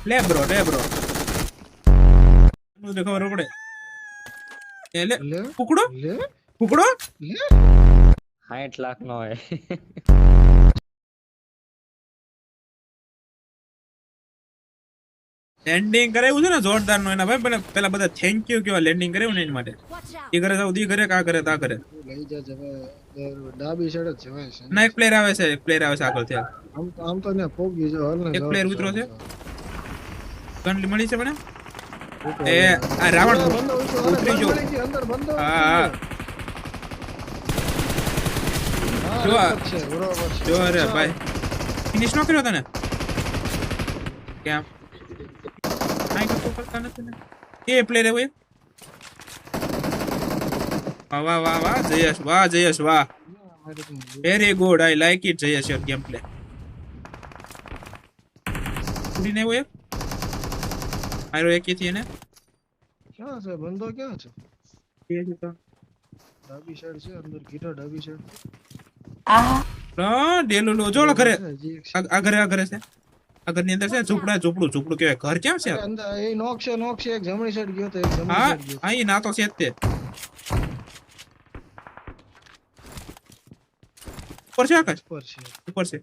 લે બ્રો નું ખબર પડે એ લે કુકડો કુકડો 60 લાખ નો હોય લેન્ડિંગ કરાવ્યું છે ને જોરદાર નો એના ભાઈ પેલા બધા થેન્ક યુ કેવા લેન્ડિંગ કરાવ્યું ને એના માટે ઈ કરે જાવ દી કરે કા કરે તા કરે લઈ જા જવે ડાબી સાઈડ જ જવાય છે ના એક પ્લેયર આવે છે આગળ થી આમ તો ને પોગી જો હાલ ને એક પ્લેયર ઉતરો છે ગન મળી છે મને એ આ રાવણ ઉતરી જો અંદર બંધો હા જો છે બરોબર છે જો અરે ભાઈ ફિનિશ નો કર્યો તને કેમ આઈ તો કરતા નથી ને એ પ્લેયર હે ભાઈ વાહ જયેશ વાહ very good I like it Jayesh your game play ઉડી ને હોય આરો એક થી ને ક્યાં છે બંધો ક્યાં છે એ છે તો ડાબી સાઈડ છે અંદર ગીટા ડાબી સાઈડ ડેલો લો જોળ ઘરે આ ઘરે છે આગળ ની અંદર છે ઝૂપડું કેવાય ઘર ક્યાં છે અંદર એ નોક છે એક જમણી સાઈડ ગયો તો એક જમણી હા સાઈડ ગયો અહીં ના તો છે જ તે ઉપર છે આકાશ ઉપર છે ઉપર છે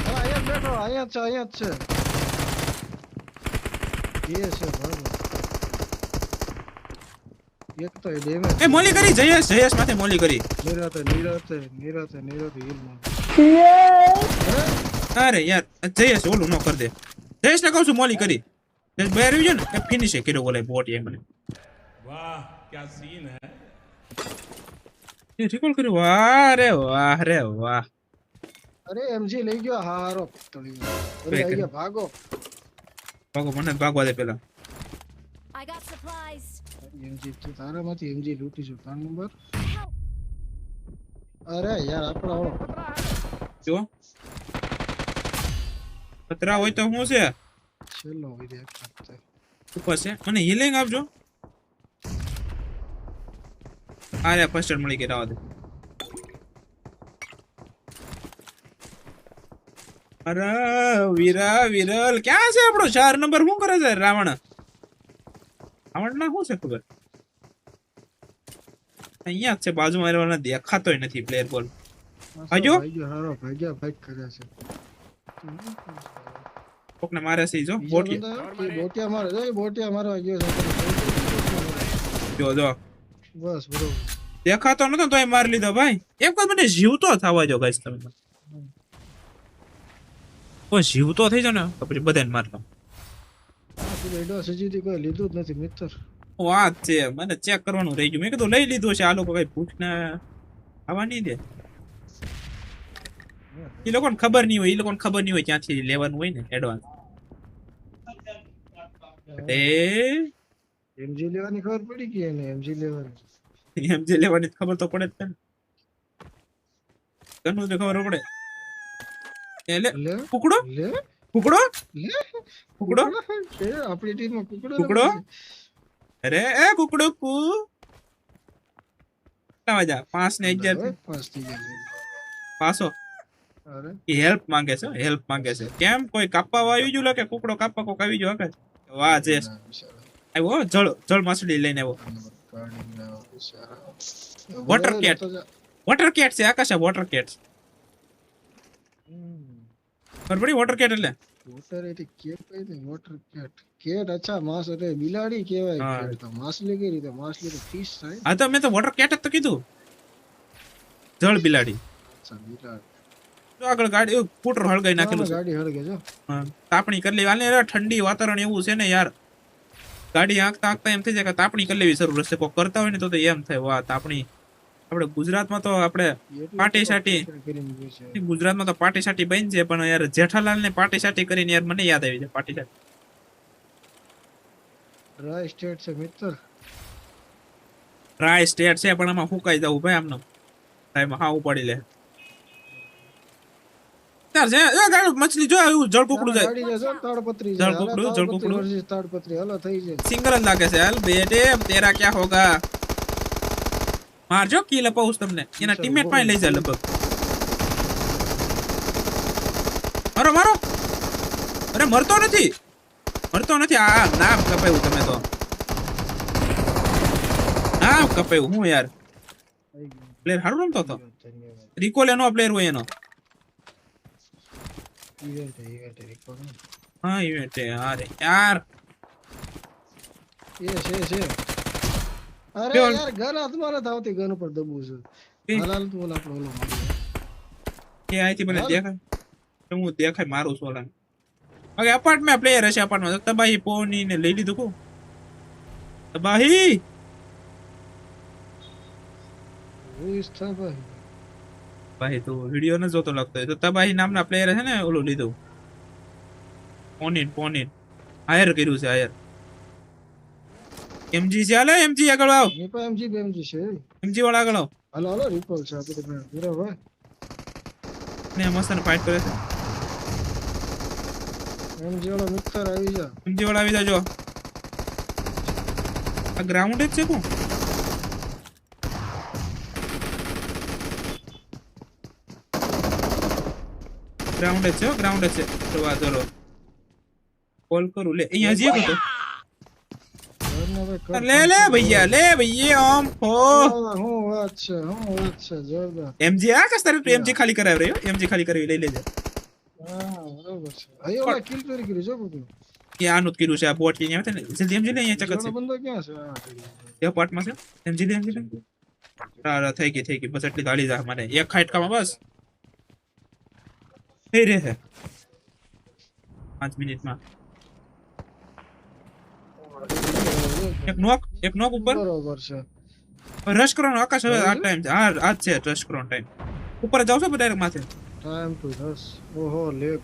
હા અહીંયા જ બેઠો અહીંયા જ છે એ છે બરાબર એક તો ડેમેજ એ મોલી કરી જયેશ માથે મોલી કરી નિરાતે હીલ માં અરે યાર જયેશ ઓલું ન કર દે જયેશ ને કહું છું મોલી કરી જયેશ બહાર આવી ગયો ને એ ફિનિશ કર્યો બોલે બોટ એમ મને वाह क्या सीन है એ રિકોલ કર્યો વાહ રે વાહ અરે એમજી લઈ ગયો હારો તળી ગયો લઈ ગયા ભાગો મને ભાગવા દે પેલા I got supplies. એમજી તું તારામાંથી એમજી લૂટી જો 3 નંબર અરે યાર આપડા ઓળો જો ખતરા હોય તો શું છે છેલ્લો હોય દે એક ઉપર છે મને હીલિંગ આપજો અરે ફર્સ્ટ એડ મળી ગઈ રાવા દે અરે વિરલ ક્યાં છે આપણો 4 નંબર શું કરે છે રાવણ ના શું છે ખબર અહીંયા જ છે બાજુમાં રહેવાના દેખાતોય નથી પ્લેયર બોલ હજો હારો ભાગ્યા ભાગ કરે છે કોકને મારે છે જો બોટિયા મારવા ગયો છે જો બસ બરોબર દેખાતો નતો તોય માર લીધો ભાઈ એક વખત મને જીવતો થવા જો ગાઈસ તમે ઓ જીવતો થઈ જાવ ને તો પછી બધાને મારતો એડો સજીથી કોઈ લીધું જ નથી મિત્ર વાત છે મને ચેક કરવાનું રહી ગયું મેં કીધું લઈ લીધું છે આ લોકો કઈ ભૂખને આવવા નહીં દે એ લોકોને ખબર નહીં હોય ક્યાંથી લેવાનું હોય ને એડવાન્સ એમજી લેવાની ખબર પડી ગઈ એને એમજી લેવાની એમ જે લેવાની ખબર તો પડે જ ને ઘરનું તો ખબર પડે એટલે કુકડો લે આપણી ટીમમાં કુકડો અરે એ કુકડો કુ કેટલા વાજા 5 ને 11 પાસ થઈ ગયા પાસો અરે એ હેલ્પ માંગે છે કેમ કોઈ કાપવા આવી ગયું કે કુકડો કાપવા કોક આવી ગયો હકે વાહ જેસ આવ્યો જળ માછલી લઈને આવ્યો વોટર કેટ છે આકાશ વોટર કેટ બરાબર વોટર કેટ એટલે વોટર એટલે કેટ કઈ વોટર કેટ અચ્છા માસ એટલે બિલાડી કહેવાય કેટ તો માછલી કઈ રીતે માછલી તો ફિશ થાય હા તો મેં તો વોટર કેટ જ તો કીધું જળ બિલાડી અચ્છા બિલાડી તો આગળ ગાડી ફૂટર હળગાઈ નાખેલું છે ગાડી હળગે જો તાપણી કરી લેવી હાલે ઠંડી વાતાવરણ એવું છે ને યાર ગાડી આંકતા એમ થઈ જાય કે તાપણી કરી લેવી શરૂ રહેશે કોઈ કરતા હોય ને તો એમ થાય વાહ તાપણી આપણે ગુજરાતમાં તો આપણે પાટી સાટી બની છે પણ યાર જેઠાલાલ ને પાટી સાટી કરીને યાર મને યાદ આવી જાય પાટી સાટી ડ્રાય સ્ટેટ છે મિત્ર ડ્રાય સ્ટેટ છે પણ આમાં ફૂંકાઈ જવું ભાઈ આમનો ટાઈમ હા ઉપાડી લે તાર છે એ ગાડી મછલી જો એવું જળ કુકડું જાય ગાડી જજો તાડપત્રી જળ કુકડું વર્સિસ તાડપત્રી હાલો થઈ જાય સિંગલ જ લાગે છે હાલ બેટે તેરા ક્યા હોગા મારજો કી લપાઉસ તમને એના ટીમમેટ પાસે લઈ જાય લગભગ મારો અરે મરતો નથી આ નામ કપાયું તમે તો નામ કપાયું હું યાર આવી ગયું. પ્લેયર હારું રમતો હતો ધન્યવાદ. રિકોલ એનો પ્લેયર હોય એનો Event है, record है. હા ઇવેન્ટ અરે યાર છે. અરે કેવો? યાર ગન હાથમાં નથી આવતી, ગન ઉપર દબવું છે. એ? હાલ તું ઓલા આપણો ઓલો મારી. કે આઈથી મને હાલ. દેખાય તો હું દેખાય મારું સોલન ઓકે અપાર્ટમેન્ટ પ્લેયર હશે અપાર્ટમેન્ટ તબાહી પોની ને લઈ લીધું કો તબાહી Who is Thabai? ભાઈ તું વિડિયો ન જોતો લાગતો હોય તો તબાહી નામના પ્લેયર છે ને ઓલું લીધું પોનિન હાયર કર્યું છે હાયર એમજી છે હાલે એમજી આગળ આવ એ પણ MG છે. એમજી વાળા આગળ આવ હાલો રિપોલ છે આપણે બરાબર. ને મસ્ત ફાઇટ કરે છે MG વાળો મિત્ર આવી જા. એમજી વાળા આવી જાજો આ ગ્રાઉન્ડ જ છે કો ગ્રાઉન્ડ જ છે તો વાંધો કોલ કરું લે અહીંયા હજી એક હતો ઘરને હવે કર. લે ભૈયા આમ હો હું વાત છે જોરદાર. એમજી આ કસ્તર એમજી ખાલી કરાવ રહ્યો એમજી ખાલી કરાવી લઈ લેજે હા બરાબર છે. અહીં ઓલા કિલ કરી કર્યું જો બધું. કે આનું જ કર્યું છે આ બોટ અહીંયા આવે ને જલ્દી એમજી લે અહીંયા ચકત બીજો બંદો ક્યાં છે? હા, છે એ પાર્ટમાં છે એમજી લે થઈ ગઈ બસ એટલી ગાડી જા મને એક ખાટકામાં બસ થઈ રહે છે 5 મિનિટમાં એક નોક ઉપર બરોબર છે. રશ કરવાનો આકાશ હવે આ ટાઈમ છે આજ છે રશ કરવાનો ટાઈમ ઉપર જાવ છો ડાયરેક્ટ માથે ટાઈમ ટુ રસ. ઓહો લેક.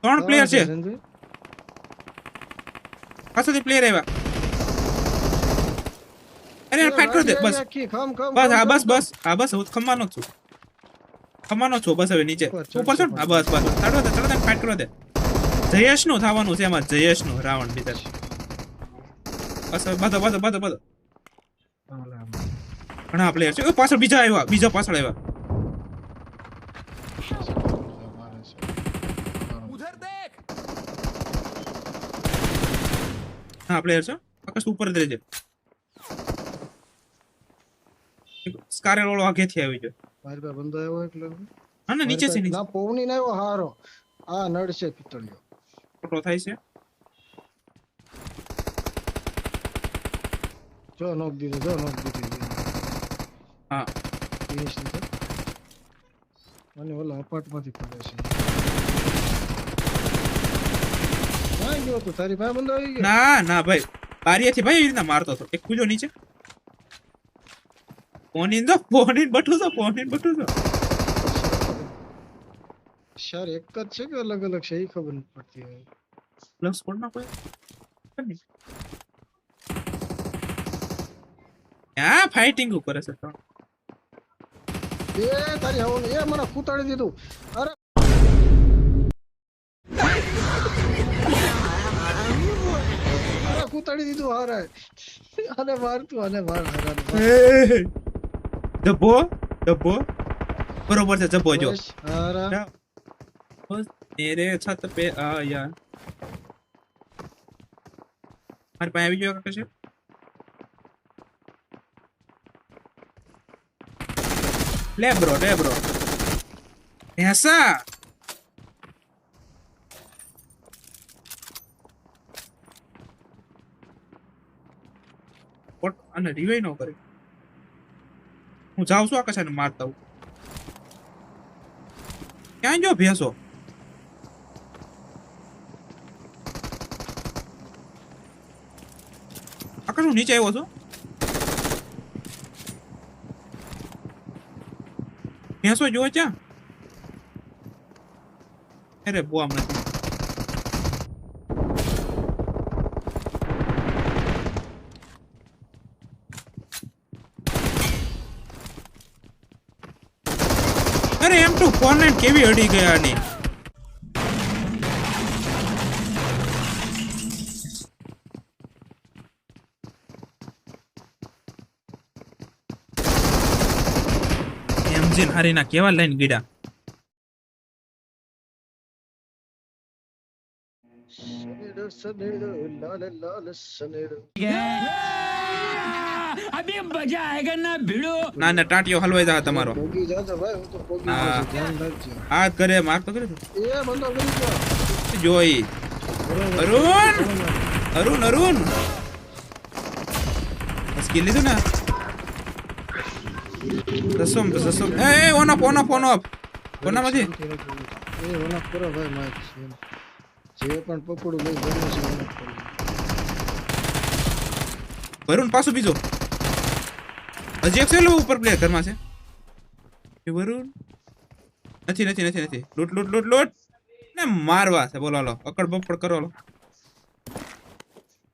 3 પ્લેયર છે સંજય. પાછળથી પ્લેયર આવ્યા અરે ફાઈટ કરી દે બસ આખી ખમ બસ હા બસ હું ખમ્માનો જ છું બસ હવે નીચે ઉપર છો ને હા બસ ચડો દે ફાઈટ કરવા દે જયેશ નું થવાનું છે એમાં જયેશ નું રાવણ બીજા બસ હવે બધો ઘણા પ્લેયર છે પાછળ બીજા પાછળ આવ્યા હા પ્લેયર છે આકાશ ઉપર જ રહેજે સ્કારેલ વાળો આગેથી આવી ગયો મારી પાસે બંદો આવ્યો એટલે હા ને નીચે છે નીચે ના પવની ના આવ્યો હારો. આ નડ છે પિત્તળિયો. ફોટો થાય છે જો નોક દીધો હા ફિનિશ લીધો. અને ઓલા અપાર્ટ માંથી પડે છે. ક્યાં ગયો તું? તારી પાસે બંદો આવી ગયો? ના ભાઈ બારીએથી ભાઈ એવી રીતના મારતો હતો એક કૂજો નીચે પોનીન બટલું છો શર એક જ છે કે અલગ અલગ છે એ ખબર નથી પડતી હવે. પ્લસ કોડ ના કોઈ ક્યાં ફાઇટિંગ કરે છે તો એ તારી હવો એ મને કૂતાડી દીધું. અરે કૂતાડી દીધું હારે. આને માર જબ્બો બરોબર છે જબ્બો જો હારા. मेरे छत पे आया મારી પાસે આવી ગયો કશે લે બ્રો એસા પોટ અને રિવાઈ નો કરે હું જાઉં છું આકાશાને મારતા હું ક્યાં જો ભેંસો આકાશ હું નીચે આવ્યો છું ભેંસો જો ક્યાં અરે બોમ નથી અરે એમ ટુ ફોરનેટ કેવી અડી ગયા આની એન્જિન હારીના કેવા લાઈન ગીડા સનેડો સનેડો લાલ લાલ સનેડો ના ના ટાંટિયો હલવાઈ જા તમારો પોગી જાતો ભાઈ હું તો પોગી હા. જાઉં છું, ધ્યાન રાખજો હાથ કરે માર તો કરે એ બંદો કરી ગયો જોઈ અરુણ અરુણ અરુણ સ્કિલ લીધું ને રસમ એ ઓન ઓફ કોનામાંથી એ ઓના પૂરો ભાઈ માઇક જે પણ પકડું ભાઈ બને છે ઓના પૂરો. વરુણ પાછું બીજો હજી એક છે લો ઉપર પ્લેયર ઘરમાં છે એ વરુણ નથી લૂટ ને મારવા છે બોલો લો અકડ બપડ કરો લો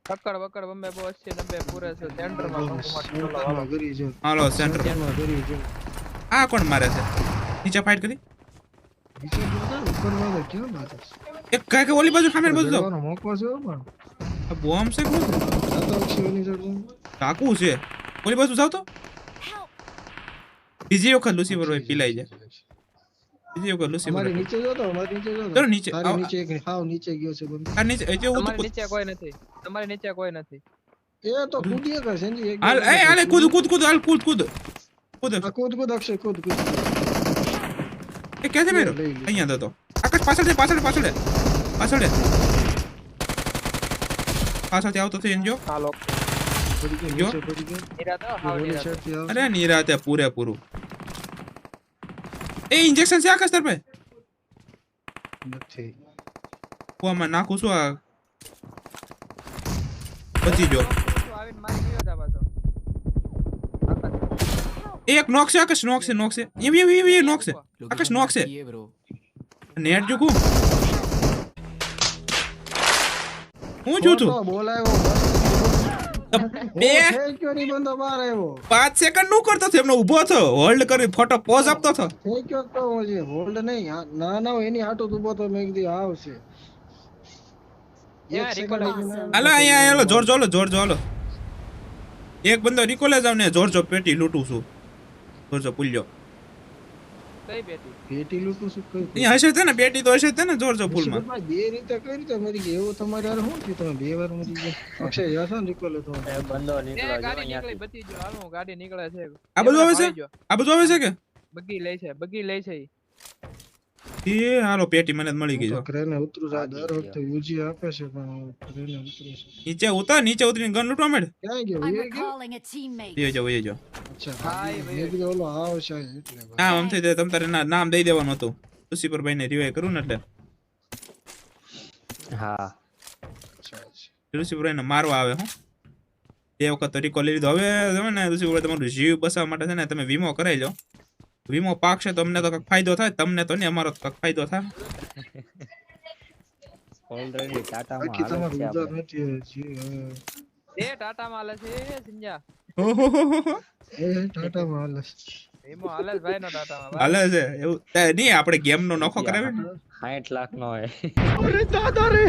પકડ બમ્બે બોસ છે નબે પૂરે છે સેન્ટર માં સેન્ટરમાં કરી જો હાલો સેન્ટર સેન્ટરમાં કરી જો આ કોણ મારે છે નીચે ફાઇટ કરી નીચે બોલતા ઉપરમાં તો કેમ વાત છે એક કાય કે ઓલી બાજુ સામે બાજુ જાઓ જવાનો મોકો છે પણ આ બોમ્બ છે કોણ જાતો ઓક્સિજનની જરૂર કાકુ છે ઓલી બાજુ જાવ તો Help! બીજી વખત લુસીફર હોય પીલાઈ જાય બીજી વખત લુસીફર અમારી નીચે જો તો અમારી નીચે જો ચલો નીચે તારી નીચે એક હાવ નીચે ગયો છે બંદો આ નીચે એ જો તમારી નીચે કોઈ નથી તમારી નીચે કોઈ નથી એ તો કૂદીએ કે સંજી એક હાલ એ હાલે કૂદ હાલ કૂદ આ કૂદ અક્ષય કૂદ એ ક્યાં છે મેરો લઈ લે. અહીંયા તો આકાશ પાછળથી આવતો થઈ જો હાલો પડી ગયો જો. નીચે પડી ગયો નિરાતો હાવ ઓલી નિરાતો સાઈડથી આવે અરે નિરાતે પૂરેપૂરું એ ઇન્જેક્શન છે આકાશ તાર ભાઈ નથી કુવામાં નાખું છું આ બચી જો આવીને મારી ગયો તા પાછો એક નોક છે આકાશ નોક છે એમ નોક છે આકાશ નોક છે નેટ જો હું જોઉં છું તો બોલાયો બે થઈ ગયો ની બંદો બહાર આવ્યો 5 સેકન્ડ નું કરતો હતો એમનો ઊભો થયો હોલ્ડ કરી ફોટો પોઝ આપતો હતો થઈ ગયો તો હજી હોલ્ડ નહીં ના એની હાટો ઉભો તો મેં કીધું આવશે Yeah, એક સેકન્ડ Awesome. હાલો અહીંયા હાલો જોરજો હાલો એક બંદો રિકોલે જાવ ને જોરજો પેટી લૂંટું છું જોરજો પુલ્યો કઈ બેટી પેટી લૂંટું શું કઈ અહીંયા હશે છે ને પેટી તો હશે જ ને જોરજો પુલમાં ભાઈ બે રીતે કઈ રીતે મરી ગઈ એવું તમારે યાર શું થયું તમે બે વાર મરી ગયા અક્ષય યાર નીકળો તો એ બંદો એ નીકળ્યો જો ગાડી નીકળી અહીંયાથી બચી ગયો હાલો ગાડી નીકળે છે આ બધું આવે છે ભાઈ જો, આ બધું આવે છે કે બગી લે છે ઈ. એ હાલો પેટી મને જ મળી ગઈ જો ક્રેને ઉતરું જા દર વખતે યુજી આપે છે પણ ક્રેને ઉતરું છે નીચે ઉતરીને ગન લૂંટવા માંડ ક્યાં ગયો I'm એ ગયો recalling a teammate. વહી જાઓ અચ્છા ભાઈ, મેં કીધું ઓલો આવશે એટલે હા આમ થઈ જાય તમ તારે નામ દઈ દેવાનું હતું લુસીફરભાઈ ને રિવાઈ કરું ને એટલે હા લુસીફરભાઈ ને મારવા આવે હું બે વખત તો રિકોલ લઈ લીધો હવે તમે ને લુસીફરભાઈ તમારું જીવ બચાવવા માટે છે ને તમે વીમો કરાવી લો વીમો પાકશે તો અમને તો કંઈક ફાયદો થાય તમને તો નહીં અમારો તો કંઈક ફાયદો થાય ઓલરેડી ટાટામાં બાકી હાલે તમારું છે ઉધાર આપણે. નથી હજી એ ટાટા માં હાલે છે સિંજા ઓહોહોહો. એ ટાટા માં હાલે એમો હાલે છે ભાઈ નો ટાટા માં હાલે છે એવું નહીં આપણે ગેમ નો નખો કરાવે ને 60 લાખ નો હોય તો આપણે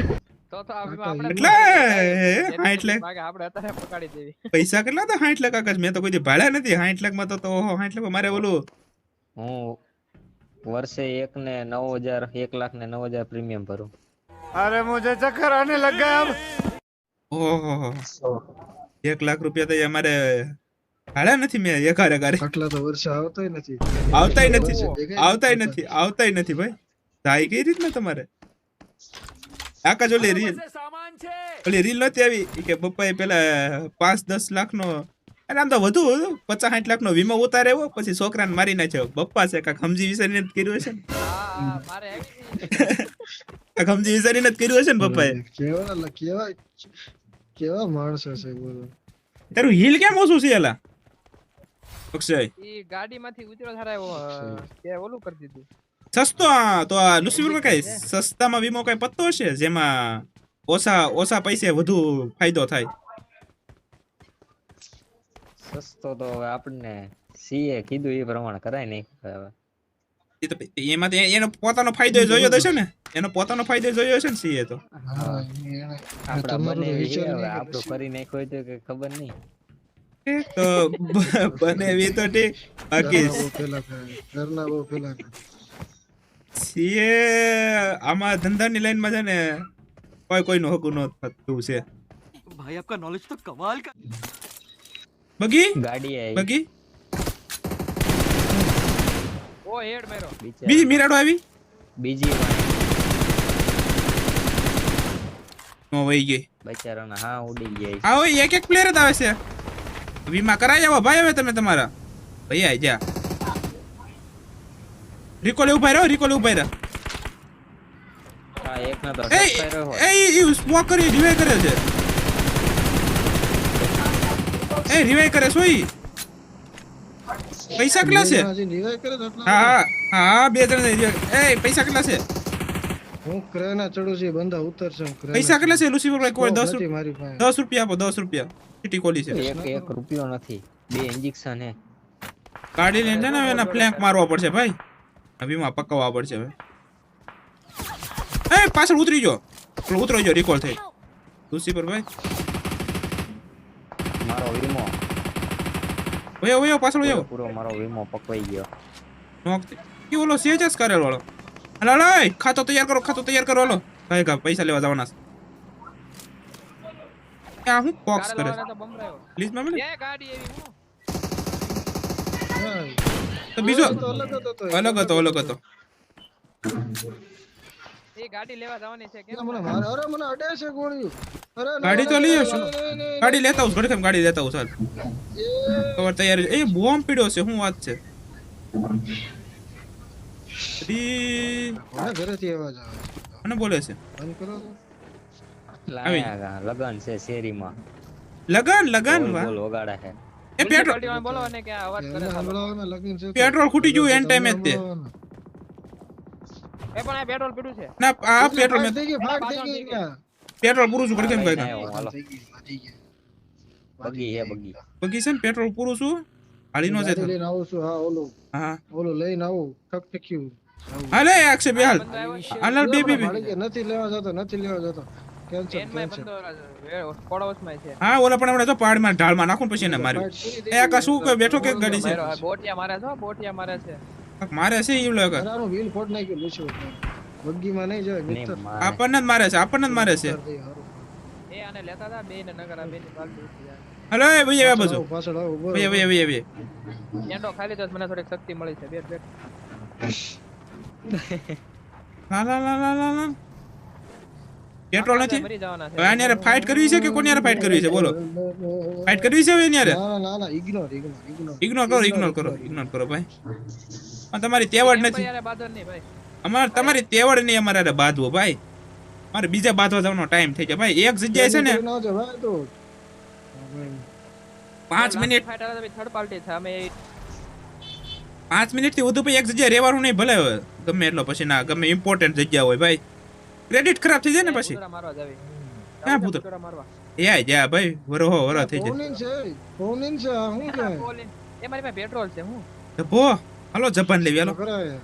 એટલે 60 લાખ ભાગે આપણે અત્યારે પકડી દેવી પૈસા કેટલા હતા 60 લાખ આકાશ મેં તો કોઈ દી ભાડ્યા નથી 60 લાખ માં તો 60 લાખ મારે ઓલું હું વર્ષે 1 લાખ ને 9000 પ્રીમિયમ ભરું ઓહો 1 લાખ રૂપિયા તો અમારે ભાડ્યા નથી મેં એકારે આટલા તો વર્ષે આવતાય નથી આવતાય નથી ભાઈ થાય કઈ રીતના તમારે આકાશ ઓલી રીલ નહોતી આવી ઈ કે પપ્પાએ પેલા 5-10 લાખ નો અને આમ તો વધુ 50-60 લાખ નો વીમો ઉતાર્યો પછી છોકરાને મારી નાખ્યો બપ્પા છે કાંક સમજી વિચારીને જ કર્યું હશે ને હા મારે કાંક સમજી વિચારીને જ કર્યું હશે ને પપ્પાએ કેવા માણસો છે બોલો તારું હિલ કેમ ઓછું છે એલા અક્ષય ઈ ગાડી માંથી ઉતર્યો થારા એવો કે ઓલું કરી દીધું સસ્તો તો આ લુસીફરમાં કઈ સસ્તામાં વીમો કઈ પત્તો હશે જેમાં ઓછા પૈસે વધુ ફાયદો થાય સસ્તો તો હવે આપણને સીએ કીધું એ પ્રમાણે કરાય નહીં હવે એમાં એનો પોતાનો ફાયદો જોયો હશે ને એનો પોતાનો ફાયદો જોયો હશે ને સીએ તો હા આપડા તમારું બને વિચાર હવે નહીં આપણું કરી નાખ્યું હોય તો કે ખબર નહીં તો બનેવી તો ઠીક બાકી ઘરના બહુ પેલા કરે. છીએ આમાં ધંધાની લાઈનમાં છે ને કોઈનું હકું ન થતું છે. भाई आपका नॉलेज तो कमाल का બગી ગાડી આવી બગી ઓ હેડ મેરો બિચારા. બીજી મિરાડો આવી બીજી વાર નો વહી ગઈ. બચારાના હા ઉડી ગયા આવો એક પ્લેયર જ આવે છે. વીમા કરાઈ આવો ભાઈ હવે તમે તમારા ભાઈ આઈ જા રિકોલ ઉભા રહ્યો હા એક ના તો એ ફાયર હોય એ સ્મોક કરી રિવાઇવ કરે છે. એ રિવાઇવ કરે સોઈ પૈસા કેટલા છે? હજી revive કરે તો આટલા હા હા બે જણ એ પૈસા કેટલા છે? હું ક્રેના ચડું છું બંદા ઉતરશે હું ક્રેના પૈસા કેટલા છે લુસીફર ભાઈ? કોઈ નથી મારી પાસે 10 રૂપિયા આપો 10 રૂપિયા સિટી કોલી છે. એક રૂપિયો નથી 2 ઇન્જેક્શન હે ગાડી લઈને છે ને એના ફ્લેંક મારવા પડશે ભાઈ. વીમા પકવવા પડશે હવે. એ પાછળ ઉતરી જો ઉતરો જો રિકોલ થઈ લુસીફર ભાઈ. મારો વીમો ઓયો પાછળ ઓયો પૂરો મારો વીમો પકવાઈ ગયો નોક કે ઓલો સેજસ કરેલ વાળો. હાલો ખાતો તૈયાર કરો હાલો ભાઈ કા પૈસા લેવા જવાના છે. આ હું બોક્સ કરે કારેલા તો બમરાયો પ્લીઝ માં મળે એ ગાડી એવી હું તો બીજો તો અલગ હતો તો અલગ હતો એ ગાડી લેવા જવાની છે કેમ મને મારે અરે મને અડે છે ગોળીઓ અરે ના, ગાડી તો ના, લઈ ના, આવશું. ના, ના, ના, ગાડી લેતા આવું ઘડી ગાડી લેતા આવું ચાલ કવર તૈયાર એ બોમ્બ પીડ્યો છે શું વાત છે? કોના ઘરેથી અવાજ આવે મને બોલે છે બંધ કરો તો. લાયા લગન છે શેરીમાં લગન વાહ. બોલ વગાડે છે એ પેટ્રોલ પાર્ટીવાળાને બોલો અને કે આ અવાજ કરે એને છે. સંભળાવો ને લગન છે તો. પેટ્રોલ ખૂટી ગયું એન ટાઈમે જ તે. એ પણ આ પેટ્રોલ પીડું છે ના આ પેટ્રોલ ફાટ થઈ ગઈ, ફાટ થઈ ગઈ અહીંયા. પેટ્રોલ પૂરું છું ઘડી લઈને કેમ આવ્યો, હાલો. થઈ ગઈ, વાજી ગઈ. બગી હે બગી બગી છે ને પેટ્રોલ પૂરું છું હાલી નો ગાડી જાય. લઈને આવું છું હા હા ઓલું લઈને આવું ઠકઠક્યું હાલે અક્ષય બે હાલ બંદો આવ્યો હાલ બે નથી લેવા જતો કેન્સલ ટ્રેનમાં કેન્સલ બંદો પડોશમાં છે હા ઓલા પણ હમણાં તો પહાડમાં ઢાળમાં નાખું પછી એને માર્યું. એ આકા શું કે બેઠો કે ગાડી છે માર્યો, આ બોટિયા મારે છે બોટિયા મારે છે મારે છે એવું લાગે અરાનું વ્હીલ ફોડ નાખ્યું લૂછો બગ્ગીમાં નહીં જાય ને મિત્ર મારે આપણને જ મારે છે એ આને લેતા હતા બે ને નગર આ બે ની પાલટી ઉઠી જાય હાલો એ ભાઈ આવ્યા બાજુ પાછળ આવો ઉભો ભાઈ એન્ડો ખાલી તો મને થોડીક શક્તિ મળી છે બેટ લા પેટ્રોલ નથી મરી જવાના છે હવે આની હારે ફાઇટ કરવી છે કે કોની હારે ફાઇટ કરવી છે બોલો ફાઇટ કરવી છે હવે એની હારે ના ઇગ્નોર ઇગ્નોર કરો ભાઈ આ તમારી તેવડ નથી યાર બાદર નહીં ભાઈ તમારી તેવડ નહીં અમારે હારે બાંધવો ભાઈ મારે બીજા બાંધવા જવાનો ટાઈમ થઈ જાય ભાઈ એક જગ્યાએ છે ને 5 મિનિટ ફાઇટ આવે તો થર્ડ પાર્ટી છે અમે 5 મિનિટ થી વધુ પછી એક જગ્યાએ રહેવાનું નહીં ભલે ગમે એટલો પછી ના ગમે ઇમ્પોર્ટન્ટ જગ્યા હોય ભાઈ ક્રેડિટ ખરાબ થઈ જાય ને પછી ભૂતરા મારવા જાવી ક્યાં ભૂત ભૂતરા મારવા એ જા ભાઈ વરો થઈ જાય ફોનિન છે હું કે બોલે એ મારી પાસે પેટ્રોલ છે હું ભો હાલો જપાન લેવી હાલો કરાય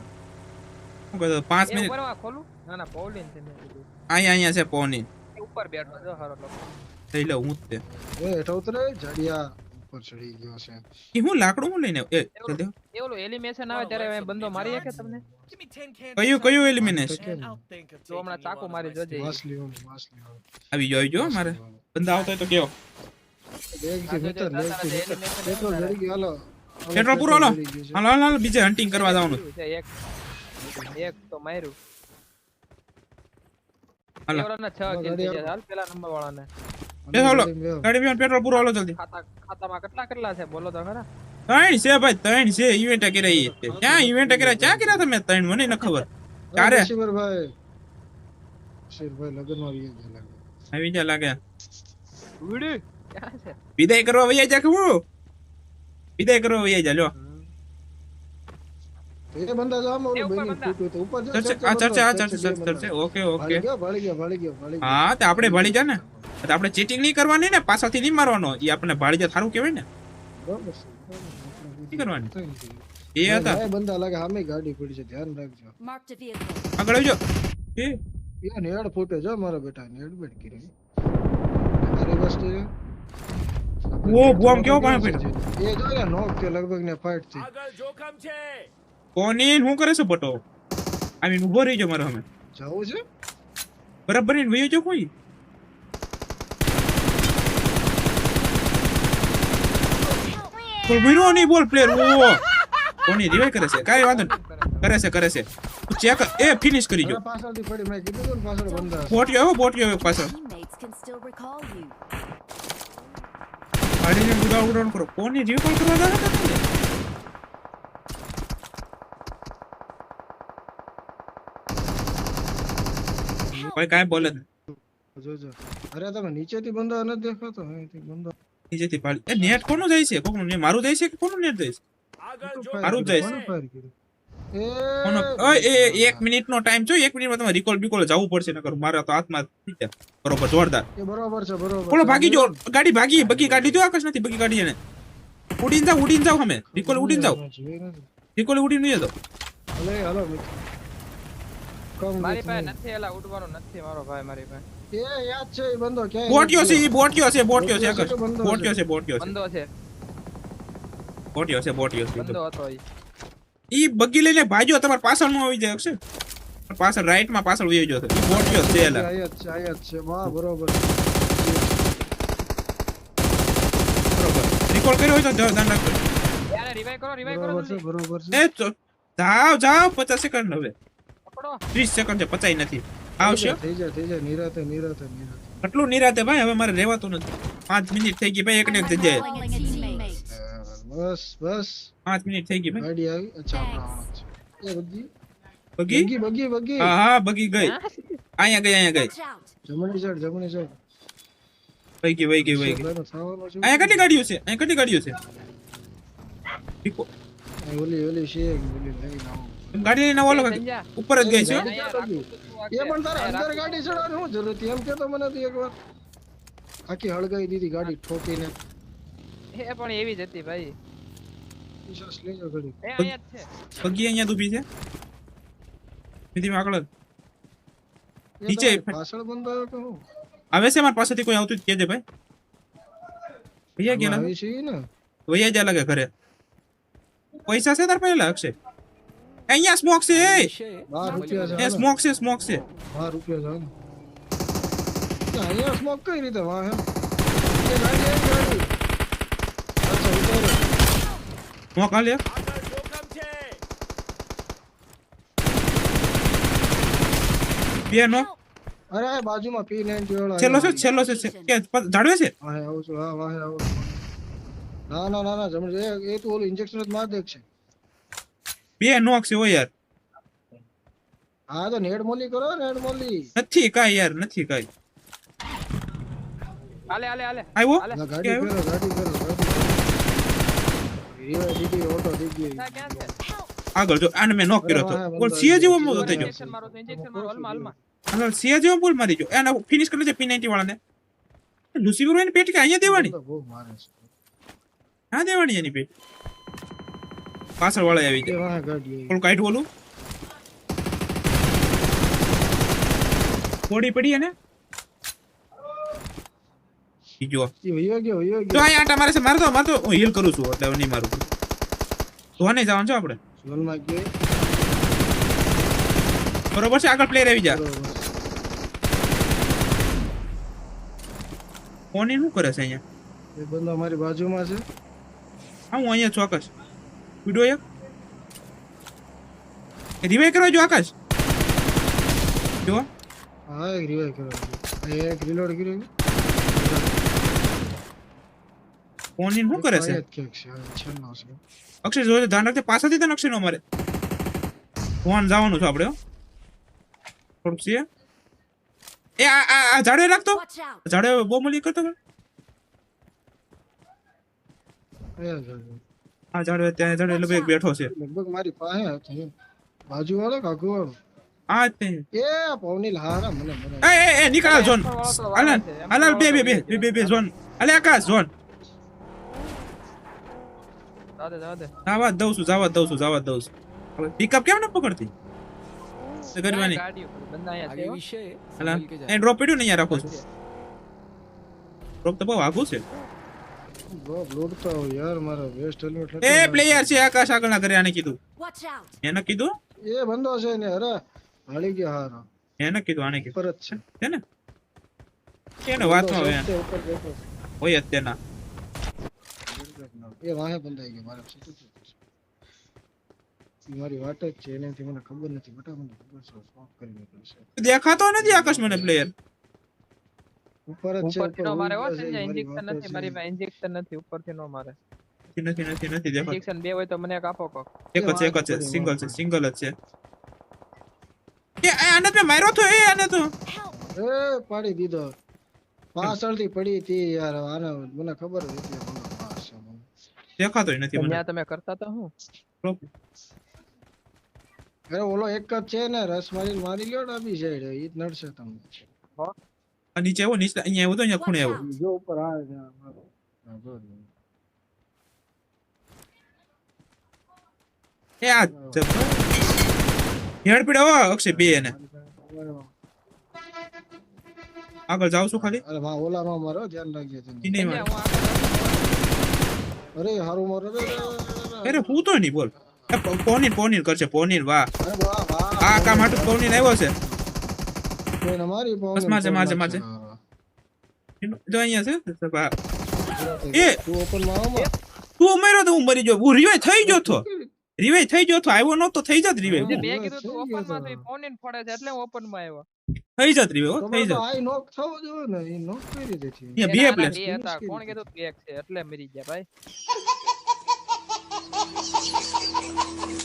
શું કહો 5 એ મિનિટ ઉપર આ ખોલું ના પોલિન છે મેં કીધું અહીંયા છે પોની એ ઉપર બેઠો જો હારો લોકો થઈ લઉં હું જ તે એ હેઠ ઉતરે જડિયા ઉપર ચડી ગયો છે એ હું લાકડું હું લઈને એ જલ્દી આવો. એ ઓલું એલિમિનેશન આવે ત્યારે એ બંદો મારી શકે તમને કયું એલિમિનેશન જો હમણાં ચાકુ મારી જોજે માછલી આવી ગયો મારે બંદા આવતો હોય તો કેવો બેગ છે મિત્ર બેગ છે પેટ્રોલ જડી ગયો હાલો પેટ્રોલ પૂરો હાલો બીજે હન્ટિંગ કરવા જવાનું છે એક તો માર્યું હાલો ઓલાના 6 કિલ થઈ ગયા હાલ પેલા નંબર વાળાને એ હાલો ગાડી માં પેટ્રોલ પૂરો હાલો જલ્દી ખાતામાં કેટલા છે બોલો તો ખરા 3 છે ભાઈ 3 છે ઇવેન્ટ કર્યા ક્યાં ઇવેન્ટ કર્યા તમે 3 મને ન ખબર ચારે શિવરભાઈ લગનમાં આવી જા લાગે ઉડી ક્યાં છે વિદાય કરવા વૈયા જા કે હું વિદાય કરવા વૈયા જા લો એ બંદા જામ ઓલો એ ઉપર બેની બંદા. ફૂટ તો ઉપર જો ચર્ચે ઓકે ભાળી ગયો હા તો આપણે ભાળી જા ને તો આપણે ચીટિંગ નહીં કરવાની ને પાછળથી નહીં મારવાનો એ આપણે ભાળી જા સારું કહેવાય ને બરોબર નહીં કરવાની એ હતા ભાઈ બંદા લાગે સામે ગાડી પડી છે ધ્યાન રાખજો Marked a vehicle. આગળ આવજો એ એ નેડ ફૂટે જો મારા બેટા નેડ બેટ કરી તારી વસ્તુ આપણે ઓ બોમ કેવો પાણી પડ્યો એ જો ને નોક કે લગભગ ને ફાઈટ થી આગળ જોખમ છે. કોની શું કરે છે બટો આવીને ઉભો રહી ગયો મારો અમે જવું છે બરાબર ને વયો જો કોઈ બોલ મીરો નહીં બોલ પ્લેયર ઓ કોની રિવાઇવ કરે છે કાઈ વાંધો નહીં કરે છે ચેક એ ફિનિશ કરી જો અરે પાછળથી પડી મેં કીધું તું ને પાછળ બંધા છે. બોટિયો પાછળ Teammates can still recall you. ગાડીને ઉડાડ કરો કોની રિવાઇવ કરવા દે તમને કોઈ કાઈ બોલે નહીં. જોજો અરે તમે નીચેથી બંધા નથી દેખાતો અહીંથી બંધા નીચેથી પાડી એ નેટ કોનું જાય છે કોકનું ને મારું જાય છે કે કોનું નેટ જાય છે આગળ મારું જ જાય છે કોને ફાયર કર્યું? એ કોનો ઓય એ 1 મિનિટનો ટાઈમ છે 1 મિનિટમાં તમારે રિકોલ બીકોલ જવું પડશે નકર મારા તો હાથમાં થઈ જાય બરોબર જોરદાર એ બરોબર છે બરોબર બોલો છે. ભાગી જો ગાડી બગી ગાડી તો આકાશ નથી બગી ગાડી એને ઉડીને જાવ અમે રિકોલ ઉડીને જાવ જોઈ નથી. રિકોલ ઉડીને નહીં જાવ હલે હાલો મિત્ર. કમ મારી મિત્ર. પાસે નથી એલા ઉડવાનું નથી મારો ભાઈ મારી પાસે એ યાદ છે એ બંધો ક્યાંય બોટિયો છે નથી. ઈ બોટિયો છે આકાશ બોટિયો છે, બંધો બોટિયો છે બંધો છે બોટિયો છે બંધો હતો ઈ ઈ બગી લઈને ભાજો તમાર પાછળ નો આવી જાય છે પાછળ રાઈટ માં પાછળ વહી ગયો છે ઈ બોટિયો છે એલા આયા જ છે વાહ બરોબર બરોબર રિકોલ કર્યો હોય તો ધ્યાન રાખજો યાર રિવાઇવ કરો બરોબર છે જલ્દી. બરોબર છે એ જાવ 50 સેકન્ડ હવે પકડો 30 સેકન્ડ છે પચાઈ નથી આવશે થઈ જાય નિરાતે કેટલું નિરાતે ભાઈ હવે મારે રહેવાતું નથી 5 મિનિટ થઈ ગઈ ભાઈ એકને એક જગ્યાએ Calling a teammate. Bus 5 minute થઈ ગઈ ભાઈ ગાડી આવી અચ્છા એ બગી બગી બગી હા બગી ગઈ અહીંયા ગઈ Watch out. જમણી સાઈડ વહી ગઈ થવાનું છે અહીંયા કેટલી ગાડીઓ છે ઈકો. ઓલી છે ઓલી લઈને આવો ગાડી લઈને આવો લોકો સંજા. ઉપર જ ગઈ છે હો. અહીંયા રાખું છું, એ પણ તારે અંદર ગાડી ચડાવવાની શું જરૂર હતી એમ કેતો મને તો એકવાર આખી હળગાઈ દીધી ગાડી ઠોકીને એ પણ એવી જ હતી ભાઈ વિશ્વાસ લેજો ઘડી એ અહીંયા જ છે બગી અહીંયા જ ઊભી છે ધીમે આગળ જ. એ નીચે. તમારી પાછળ બંધ આવ્યો કે હું આવે છે મારી પાસેથી કોઈ આવતું જ કહેજે ભાઈ ભૈયા ગયા આવી છે ઈ ને વૈયા જા લાગે ઘરે પૈસા છે તાર પહેલા અક્ષય અહીંયા સ્મોક છે એ ₹12 છે સ્મોક છે ₹12 છે ને અહીંયા સ્મોક કઈ રીતે વાહ હે એ ગાડી અચ્છા ઉતારો સ્મોક હાલે આગળ જોખમ છે. બે નો અરે આ બાજુમાં P90 વાળો છેલ્લો છે કે જાડવે છે વાહે આવું છું હા વાહે આવું છું. ના જમણે એ તો ઓલું ઇન્જેક્શન જ માર દે છે બે નોક છે ઓ યાર હા તો નેડ મોલી કરો નેડ મોલી નથી કાઈ યાર નથી કાઈ હાલે આવ્યો ના, ગાડી આવ્યો? ફેરો રીવા દીદી ઓટો દીદી ક્યાં છે આગળ જો આને મેં નોક કર્યો હતો બોલ સીએ જેવો મોટો થઈ ગયો ઇન્જેક્શન મારો તો ઇન્જેક્શન મારો હાલમાં હાલ સીએ જેવો બોલ મારી જો એને ફિનિશ કરી લે P90 વાળાને લુસીફર એને પેટ કે અહીંયા દેવાની બહુ મારે છે હા દેવાની એની પેટ પાછળ વાળા આવી એ જાય વાહ ગાડી આવી. બોલ કાઈટ બોલું બોડી પડી એને બીજો એ વયો ગયો જો અહીંયા આટા મારે છે માર દો હું હીલ કરું છું એટલે નહીં મારું તો નહીં જવાનું છો આપણે જોલમાં ગયો બરોબર છે આગળ પ્લેયર આવી જા બરોબર. કોની શું કરે છે અહીંયા એ બંદો અમારી બાજુમાં છે હા હું અહીંયા છું આકાશ વિડિયો એક રિવાઇવ કરવા જો આકાશ જો હા એક રિવાઇવ કરો એક રીલોડ કર્યો કોની શું કરે છે આ જ ક્યાંક છે આ છેલ્લો છે અક્ષય જોજે ધ્યાન રાખજે પાછળથી તને અક્ષય નો મારે ફોન જવાનું છે આપણે હો. થોડુંક છે એ આ ઝાડે રાખતો Watch out. ઝાડે બહુ મળી કરતો હતો. કયા ગાડી? આ ઝાડે ત્યાં ઝાડે એટલે એક બેઠો છે લગભગ મારી પાસે હતો એમ. બાજુ વાળો કાકુ વાળો આ જ તે એ પવની હારા મને એ નીકળ ઝોન હાલ બે ઝોન અલે આકાશ ઝોન જાવા દે જવા દઉં છું હવે પિકઅપ કેમ ન પકડતી તે કરવાની ગાડી ઉપર બંદા અહીંયા છે आगे હો. विषय હાલા એ ડ્રોપ પડ્યું ને અહીંયા રાખો છું ડ્રોપ તો બહુ આઘું છે બહુ લૂંટતા હોય યાર મારા વેસ્ટ હેલ્મેટ એ પ્લેયર છે આકાશ આગળના ઘરે આને કીધું Watch out! એને કીધું એ બંદો છે ને અરે હાલી ગયા હારો એને કીધું આને કીધું ઉપર જ છે છે ને કેને વાતમાં હવે તે ઉપર બેઠો હોય જ તેના એ વાહે બંધાઈ ગયો મારે શું થયું? ઈ મારી વાટ જ છે એનાથી મને ખબર નથી બટા મને ખબર છે સ્મોક કરી નીકળે છે દેખાતો નથી આકાશ મને પ્લેયર ઉપર જ છે ઉપરથી નો મારે હો ઊંઘવા સંજય જાય, મારી ઇન્જેક્શન વાટ જ નથી મારી પાસે ઇન્જેક્શન નથી ઉપરથી નો મારે નથી દેખાતો ઇન્જેક્શન બે હોય તો મને એક આપો કોક એક જ છે સિંગલ જ છે એ આને તો માર્યો તો એ આને તો એ પાડી દીધો પાછળથી પડી હતી યાર આને મને ખબર જ હતી આ બંદો પાસ છે મને. દેખાતોય નથી મને ત્યાં તમે કરતા તો હું અરે ઓલો એક જ છે ને રસ મારી લ્યો ડાબી સાઈડ ઈ જ નડશે તમને આ નીચે આવો નીચે અહીંયા આવ્યો તો અહીંયા ખૂણે આવ્યો જો ઉપર આવે છે આ મારો. હા, જો. એ આ હેડ પીડો અક્ષય બે એને આગળ જાવ છું ખાલી અરે માં ઓલા નો મારો ધ્યાન રાખજે તમે ઈ નહીં સંજય, મારે. હું આગળ અરે હારું મારો અરે હું તો નહીં બોલ એ પોનીર કરશે પોનીર વાહ અરે વાહ વાહ આ કામ હાટુ પોનીર આવ્યો છે કોઈને મારી પાઉં બસ મારજે, મારજે. જો અહીંયા છે વાહ. એ! તું ઓપન માં આવ માં તું મર્યો તો હું મરી ગયો હું રિવાઈ થઈ ગયો તો આવ્યો નતો થઈ જાત રિવાઈ જે હું બે બસ કીધું તું થઈ ગયો ઓપન માં તો. તો ફોન ઇન ફોડે છે એટલે હું ઓપન માં આવ્યો થઈ જાત રિવાઈ થઈ તમારે તો જાત આઈ નોક થવો જોઈએ ને ઈ નોક કરી દે છે અહીંયા બે એના પ્લેસ બે હતા કોણ કીધું કે એક છે એટલે મરી ગયા ભાઈ